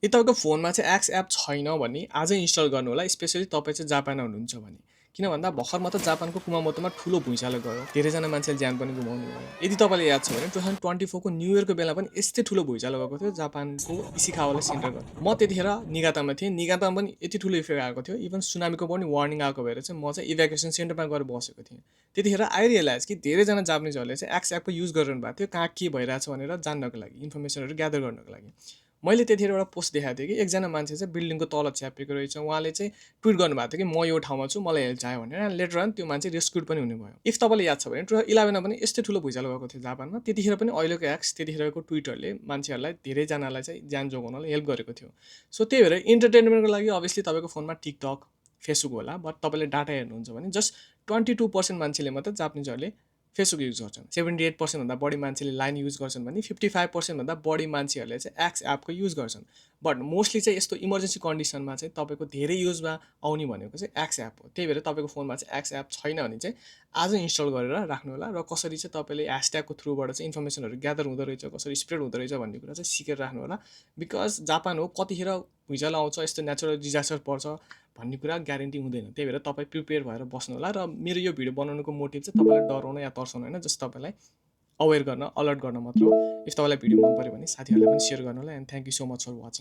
यदि तपाईँको फोनमा चाहिँ एक्स एप छैन भने आजै इन्स्टल गर्नु होला, स्पेसली तपाईँ चाहिँ जापानमा हुनुहुन्छ भने। किन भन्दा भर्खर मात्र जापानको कुमामोतोमा ठुलो भुइँचालो गयो, धेरैजना मान्छेले ज्यान पनि गुमाउनु भयो। यदि तपाईँलाई याद छ भने 2024 को न्यू इयरको बेला पनि यस्तै ठुलो भुइँचालो गएको थियो जापानको इसिकावालाई सेन्टर गरेर। म त्यतिखेर निगातामा थिएँ, निगातामा पनि यति ठुलो इफेक्ट आएको थियो, इभन सुनामीको पनि वार्निङ आएको भएर चाहिँ म चाहिँ इभ्याकुएसन सेन्टरमा गएर बसेको थिएँ। त्यतिखेर आई रियलाइज कि धेरैजना जापानिजहरूले चाहिँ एक्स एपको युज गरिरहनु भएको थियो, कहाँ के भइरहेछ भनेर जान्नको लागि, इन्फर्मेसनहरू ग्यादर गर्नको लागि। मैले त्यतिखेर एउटा पोस्ट देखाएको थिएँ कि एकजना मान्छे चाहिँ बिल्डिङको तल च्यापेको रहेछ, उहाँले चाहिँ ट्विट गर्नुभएको थियो कि म यो ठाउँमा छु, मलाई हेल्प चाहियो भनेर। लेटर अन त्यो मान्छे रेस्क्युड पनि हुनुभयो। इफ तपाईँलाई याद छ भने 2011मा पनि यस्तै ठुलो भुइँचालो गएको थियो जापानमा, त्यतिखेर पनि अहिलेको एक्स, त्यतिखेरको ट्विटरले मान्छेहरूलाई धेरैजनालाई चाहिँ ज्यान जोगाउनलाई हेल्प गरेको थियो। सो त्यही भएर इन्टरटेनमेन्टको लागि अभियसली तपाईँको फोनमा टिकटक, फेसबुक होला, बट तपाईँले डाटा हेर्नुहुन्छ भने जस्ट 22% मान्छेले मात्र जापानिजहरूले फेसबुक युज गर्छन्। 78% भन्दा बढी मान्छेले लाइन युज गर्छन् भने 55% भन्दा बढी मान्छेहरूले चाहिँ एक्स एपको युज गर्छन्। बट मोस्टली चाहिँ यस्तो इमर्जेन्सी कन्डिसनमा चाहिँ तपाईँको धेरै युजमा आउने भनेको चाहिँ एक्स एप हो। त्यही भएर तपाईँको फोनमा चाहिँ एक्स एप छैन भने चाहिँ आजै इन्स्टल गरेर राख्नु होला, र कसरी चाहिँ तपाईँले ह्यासट्यागको थ्रुबाट चाहिँ इन्फर्मेसनहरू ग्यादर हुँदो रहेछ, कसरी स्प्रेड हुँदो रहेछ भन्ने कुरा चाहिँ सिकेर राख्नु होला। बिकज जापान हो, कतिखेर भुइँचालो आउँछ, यस्तो नेचुरल डिजास्टर पर्छ भन्ने कुरा ग्यारेन्टी हुँदैन। त्यही भएर तपाईँ प्रिपेयर भएर बस्नु होला। र मेरो यो भिडियो बनाउनुको मोटिभ चाहिँ तपाईँलाई डराउन या तर्साउन होइन, जस्ट तपाईँलाई अवेर गर्न, अलर्ट गर्न मात्र हो। इफ तपाईँलाई भिडियो मन पऱ्यो भने साथीहरूलाई पनि सेयर गर्नु होला। And thank you so much for watching.